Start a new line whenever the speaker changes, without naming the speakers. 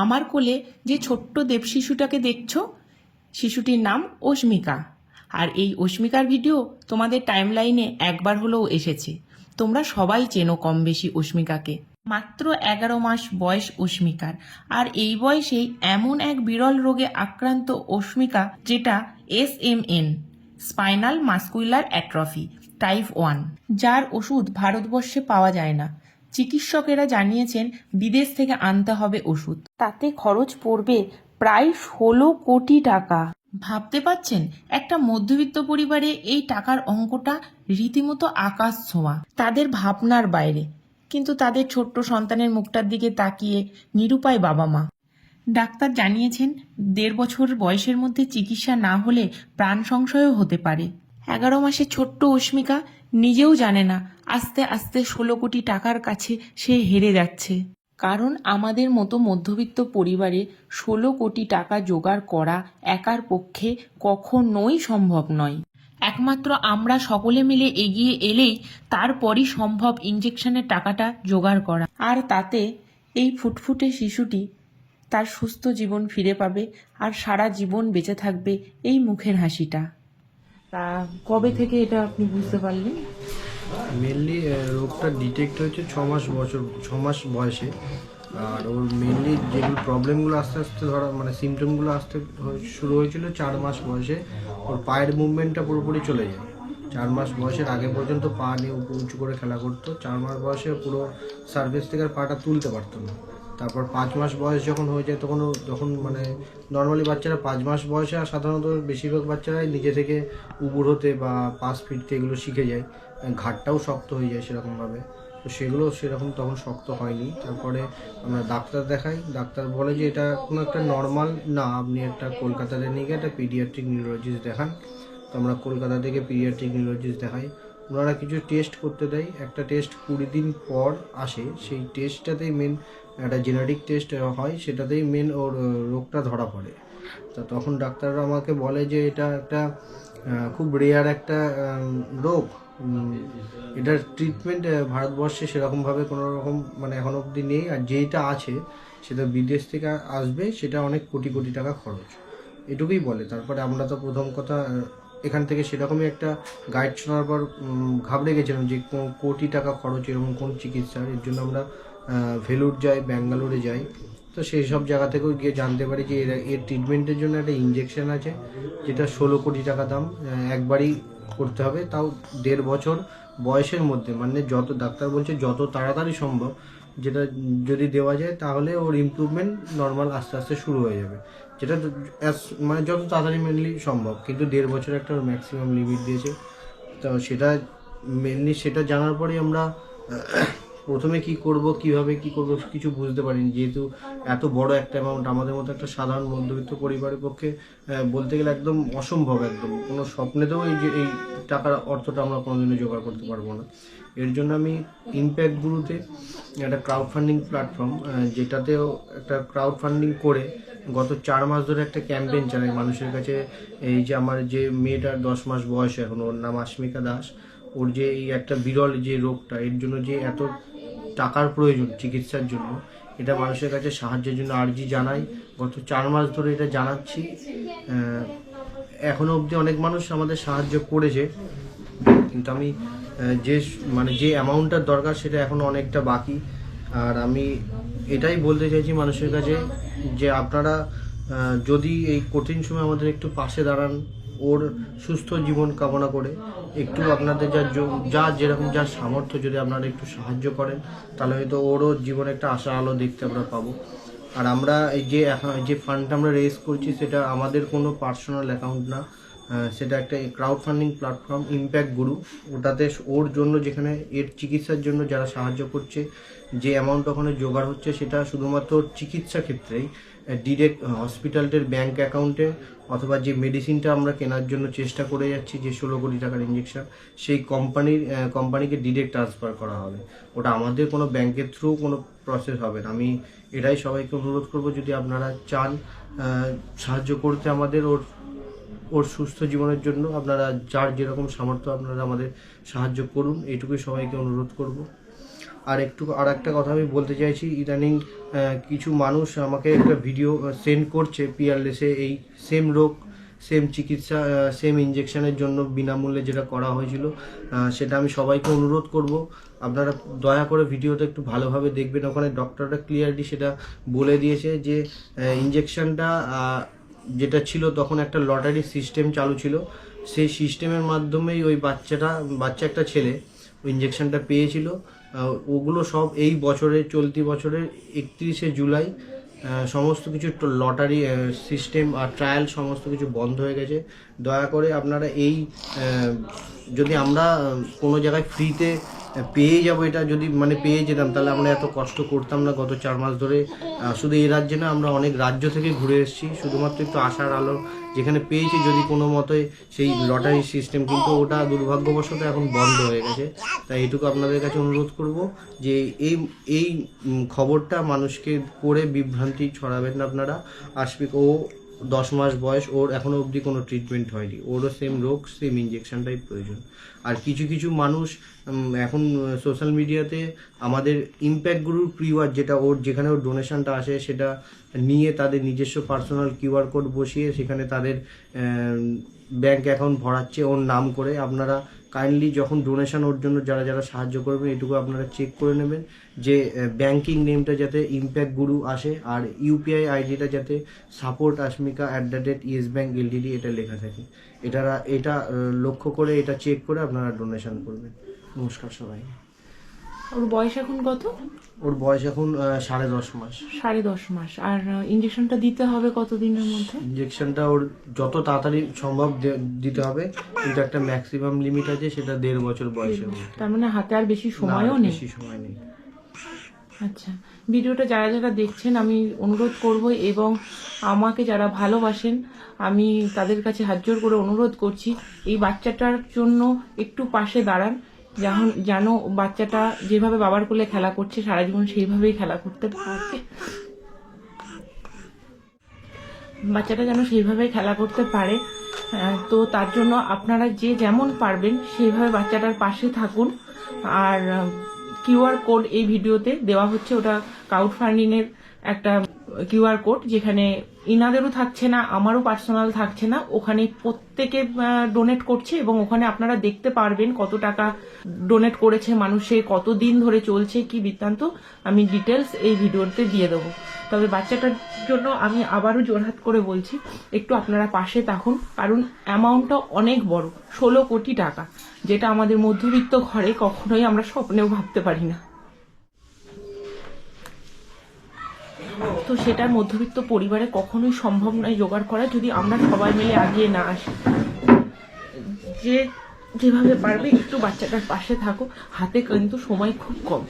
আমার কোলে যে ছোট্ট দেব শিশুটাকে দেখছো, শিশুটির নাম অস্মিকা। আর এই অস্মিকার ভিডিও তোমাদের টাইমলাইনে একবার হলেও এসেছে। তোমরা সবাই চেনো কম বেশি অস্মিকাকে। মাত্র 11 মাস বয়স অস্মিকার, আর এই বয়সেই এমন এক বিরল রোগে আক্রান্ত অস্মিকা, যেটা SMN, spinal muscular atrophy type 1, যার ওষুধ ভারতবর্ষে পাওয়া যায় না। চিকিৎসকেরা জানিয়েছেন বিদেশ থেকে আনতে হবে ওষুধ, তাতে খরচ পড়বে প্রায় 16 কোটি টাকা। ভাবতে পাচ্ছেন, একটা মধ্যবিত্ত পরিবারে এই টাকার অঙ্কটা রীতিমতো আকাশ ছোঁয়া, তাদের ভাবনার বাইরে। কিন্তু তাদের ছোট্ট সন্তানের মুখটার দিকে তাকিয়ে নিরুপায় বাবা মা। ডাক্তার জানিয়েছেন 1.5 বছর বয়সের মধ্যে চিকিৎসা না হলে প্রাণ সংশয়ও হতে পারে। 11 মাসের ছোট্ট অস্মিকা নিজেও জানে না আস্তে আস্তে 16 কোটি টাকার কাছে সে হেরে যাচ্ছে। কারণ আমাদের মতো মধ্যবিত্ত পরিবারে 16 কোটি টাকা জোগাড় করা একার পক্ষে কখনোই সম্ভব নয়। একমাত্র আমরা সকলে মিলে এগিয়ে এলেই তারপরই সম্ভব ইঞ্জেকশনের টাকাটা জোগাড় করা। আর তাতে এই ফুটফুটে শিশুটি তার সুস্থ জীবন ফিরে পাবে, আর সারা জীবন বেঁচে থাকবে এই মুখের হাসিটা। তা কবে থেকে এটা আপনি বুঝতে পারলেন?
মেনলি রোগটা ডিটেক্ট হয়েছে 6 মাস বয়সে। আর ওর মেনলি যেগুলো প্রবলেমগুলো আস্তে আস্তে ধরা মানে সিমটমগুলো আসতে শুরু হয়েছিল 4 মাস বয়সে। ওর পায়ের মুভমেন্টটা পুরোপুরি চলে যায়। 4 মাস বয়সের আগে পর্যন্ত পা নিয়ে উঁচু করে খেলা করতো। 4 মাস বয়সে পুরো সার্ফেস থেকে আর পাটা তুলতে পারতো না। তারপর 5 মাস বয়স যখন হয়ে যায় তখন যখন মানে নর্মালি বাচ্চারা 5 মাস বয়সে, আর সাধারণত বেশিরভাগ বাচ্চারাই নিজে থেকে উবুর হতে বা পাশ ফিরতে এগুলো শিখে যায়। ঘাটটাও শক্ত হয়ে যায় সেরকমভাবে। তো সেগুলো সেরকম তখন শক্ত হয়নি। তারপরে আমরা ডাক্তার দেখাই। ডাক্তার বলে যে এটা কোনো একটা নর্মাল না, আপনি একটা কলকাতাতে নিয়ে গিয়ে একটা পিডিয়াট্রিক নিউরোলজিস্ট দেখান। তো আমরা কলকাতা থেকে পিডিয়াট্রিক নিউরোলজিস্ট দেখাই। ওনারা কিছু টেস্ট করতে দেয়। একটা টেস্ট 20 দিন পর আসে। সেই টেস্টটাতেই মেন একটা জেনেটিক টেস্ট হয়, সেটাতেই মেন ওর রোগটা ধরা পড়ে। তা তখন ডাক্তাররা আমাকে বলে যে এটা একটা খুব রেয়ার একটা রোগ। এটার ট্রিটমেন্ট ভারতবর্ষে সেরকমভাবে কোনো রকম মানে এখনো অবধি নেই। আর যেটা আছে সেটা বিদেশ থেকে আসবে, সেটা অনেক কোটি কোটি টাকা খরচ, এটুকুই বলে। তারপরে আমরা তো প্রথম কথা এখান থেকে সেরকমই একটা গাইড শোনার পর ঘাবড়ে গেছিলাম যে কোটি টাকা খরচ এরকম কোন চিকিৎসার। এর জন্য আমরা ভেলুর যাই, ব্যাঙ্গালোরে যাই। তো সেই সব জায়গা থেকেও গিয়ে জানতে পারি যে এর ট্রিটমেন্টের জন্য একটা ইঞ্জেকশন আছে, যেটা 16 কোটি টাকা দাম। একবারই করতে হবে, তাও 1.5 বছর বয়সের মধ্যে। মানে যত ডাক্তার বলছে যত তাড়াতাড়ি সম্ভব যেটা যদি দেওয়া যায়, তাহলে ওর ইমপ্রুভমেন্ট নর্মাল আস্তে আস্তে শুরু হয়ে যাবে। যেটা মানে যত তাড়াতাড়ি মেনলি সম্ভব। কিন্তু 1.5 বছর একটা ম্যাক্সিমাম লিমিট দিয়েছে। তো সেটা মেনলি সেটা জানার পরেই আমরা প্রথমে কি করব, কিভাবে কি করব কিছু বুঝতে পারিনি। যেহেতু এত বড় একটা অ্যামাউন্ট আমাদের মতো একটা সাধারণ মধ্যবিত্ত পরিবারের পক্ষে বলতে গেলে একদম অসম্ভব। একদম কোনো স্বপ্নেতেও এই টাকার অর্থটা আমরা কোনোদিনও জোগাড় করতে পারবো না। এর জন্য আমি ইম্প্যাক্ট গুরুতে একটা ক্রাউড ফান্ডিং প্ল্যাটফর্ম, যেটাতেও একটা ক্রাউড ফান্ডিং করে গত 4 মাস ধরে একটা ক্যাম্পেইন চালাই মানুষের কাছে। এই যে আমার যে মেয়েটার 10 মাস বয়স এখন, ওর নাম অস্মিকা দাস। ওর যে এই একটা বিরল যে রোগটা, এর জন্য যে এত টাকার প্রয়োজন চিকিৎসার জন্য, এটা মানুষের কাছে সাহায্যের জন্য আর্জি জানাই। গত 4 মাস ধরে এটা জানাচ্ছি। এখনো অবধি অনেক মানুষ আমাদের সাহায্য করেছে, কিন্তু আমি যে অ্যামাউন্টটার দরকার সেটা এখনো অনেকটা বাকি। আর আমি এটাই বলতে চাইছি মানুষের কাছে যে আপনারা যদি এই কঠিন সময় আমাদের একটু পাশে দাঁড়ান, ওর সুস্থ জীবন কামনা করে একটু আপনাদের যেরকম যা সামর্থ্য যদি আপনারা একটু সাহায্য করেন, তাহলে হয়তো ওরও জীবনে একটা আশা আলো দেখতে আমরা পাবো। আর আমরা এই যে ফান্ডটা আমরা রেজ করছি, সেটা আমাদের কোনো পার্সোনাল অ্যাকাউন্ট না, সেটা একটা ক্রাউড ফান্ডিং প্ল্যাটফর্ম ইম্প্যাক্ট গুরু। ওটাতে ওর জন্য যেখানে এর চিকিৎসার জন্য যারা সাহায্য করছে, যে অ্যামাউন্ট ওখানে জোগাড় হচ্ছে, সেটা শুধুমাত্র চিকিৎসা ক্ষেত্রেই ডিরেক্ট হসপিটালটির ব্যাঙ্ক অ্যাকাউন্টে, অথবা যে মেডিসিনটা আমরা কেনার জন্য চেষ্টা করে যাচ্ছি যে 16 কোটি টাকার ইঞ্জেকশন, সেই কোম্পানিকে ডিরেক্ট ট্রান্সফার করা হবে। ওটা আমাদের কোনো ব্যাংকের থ্রু কোনো প্রসেস হবে না। আমি এটাই সবাইকে অনুরোধ করব, যদি আপনারা চান সাহায্য করতে আমাদের ওর সুস্থ জীবনের জন্য, আপনারা যার যেরকম সামর্থ্য আপনারা আমাদের সাহায্য করুন, এইটুকুই সবাইকে অনুরোধ করব। আর একটা কথা আমি বলতে চাইছি, ইদানিং কিছু মানুষ আমাকে একটা ভিডিও সেন্ড করছে পিয়ারলেসে এই সেম রোগ, সেম চিকিৎসা, সেম ইঞ্জেকশনের জন্য বিনামূল্যে যেটা করা হয়েছিল, সেটা আমি সবাইকে অনুরোধ করব আপনারা দয়া করে ভিডিওটা একটু ভালোভাবে দেখবেন। ওখানে ডক্টররা ক্লিয়ারলি সেটা বলে দিয়েছে যে ইঞ্জেকশনটা যেটা ছিল তখন একটা লটারি সিস্টেম চালু ছিল, সেই সিস্টেমের মাধ্যমেই ওই বাচ্চা একটা ছেলে ওই ইঞ্জেকশনটা পেয়েছিল। ওগুলো সব এই বছরের চলতি বছরের 31শে জুলাই সমস্ত কিছু লটারি সিস্টেম আর ট্রায়াল সমস্ত কিছু বন্ধ হয়ে গেছে। দয়া করে আপনারা এই যদি আমরা কোনো জায়গায় ফ্রিতে পেয়ে যাব, এটা যদি মানে পেয়ে যেতাম তাহলে আমরা এত কষ্ট করতাম না গত 4 মাস ধরে। শুধু এই রাজ্যে না, আমরা অনেক রাজ্য থেকে ঘুরে এসেছি শুধুমাত্র একটু আশার আলো যেখানে পেয়েছি যদি কোনো মতে সেই লটারি সিস্টেম, কিন্তু ওটা দুর্ভাগ্যবশত এখন বন্ধ হয়ে গেছে। তাই এটুকু আপনাদের কাছে অনুরোধ করব যে এই খবরটা মানুষকে করে বিভ্রান্তি ছড়াবেন না আপনারা। ও 10 মাস বয়স, ওর এখনো অবধি কোনো ট্রিটমেন্ট হয়নি, ওরও সেম রোগ, সেম ইঞ্জেকশনটাই প্রয়োজন। আর কিছু মানুষ এখন সোশ্যাল মিডিয়াতে আমাদের ইম্প্যাক্ট গুরুর কিউআর, যেটা যেখানে ওর ডোনেশনটা আসে সেটা নিয়ে তাদের নিজস্ব পার্সোনাল কিউআর কোড বসিয়ে সেখানে তাদের ব্যাংক অ্যাকাউন্ট ভরাচ্ছে ওর নাম করে। আপনারা কাইন্ডলি যখন ডোনেশন ওর জন্য যারা সাহায্য করবেন এটুকু আপনারা চেক করে নেবেন যে ব্যাংকিং নেমটা যাতে ইম্প্যাক্ট গুরু আসে, আর ইউপিআই আইডিটা যাতে support@ashmika@YesBank.LTD এটা লেখা থাকে। এটা লক্ষ্য করে, এটা চেক করে আপনারা ডোনেশন করবেন। নমস্কার সবাই।
ওর বয়স এখন কত?
ওর বয়স এখন 10.5 মাস।
10.5 মাস। আর ইঞ্জেকশনটা দিতে হবে কতদিনের মধ্যে?
ইঞ্জেকশনটা ওর যত তাড়াতাড়ি সম্ভব দিতে হবে, কিন্তু একটা ম্যাক্সিমাম লিমিট আছে, সেটা 1.5 বছর বয়সের মধ্যে।
তার মানে হাতে আর বেশি সময়ও নেই।
বেশি সময় নেই।
আচ্ছা, ভিডিওটা যারা দেখছেন আমি অনুরোধ করব, এবং আমাকে যারা ভালোবাসেন আমি তাদের কাছে হাত জোড় করে অনুরোধ করছি এই বাচ্চাটার জন্য একটু পাশে দাঁড়ান। যেন বাচ্চাটা যেভাবে বাবার কোলে খেলা করছে সারা জীবন সেইভাবেই খেলা করতে পারে, বাচ্চাটা যেন সেইভাবেই খেলা করতে পারে। তো তার জন্য আপনারা যে যেমন পারবেন সেইভাবে বাচ্চাটার পাশে থাকুন। আর কিউআর কোড এই ভিডিওতে দেওয়া হচ্ছে, ওটা ক্রাউড ফান্ডিং এর একটা কিউআর কোড, যেখানে ইনাদেরও থাকছে না, আমারও পার্সোনাল থাকছে না, ওখানে প্রত্যেকে ডোনেট করছে এবং ওখানে আপনারা দেখতে পারবেন কত টাকা ডোনেট করেছে মানুষে, কত দিন ধরে চলছে, কি বৃত্তান্ত আমি ডিটেলস এই ভিডিওতে দিয়ে দেবো। তবে বাচ্চাটার জন্য আমি আবারও জোরহাত করে বলছি একটু আপনারা পাশে থাকুন, কারণ অ্যামাউন্টটা অনেক বড়, 16 কোটি টাকা, যেটা আমাদের মধ্যবিত্ত ঘরে কখনোই আমরা স্বপ্নেও ভাবতে পারি না। তো সেটা মধ্যবিত্ত পরিবারে কখনোই সম্ভব নয় জোগাড় করা, যদি আমরা সবাই মিলে এগিয়ে না আসি। যেভাবে পারবে একটু বাচ্চাটার পাশে থাকো, হাতে কিন্তু সময় খুব কম।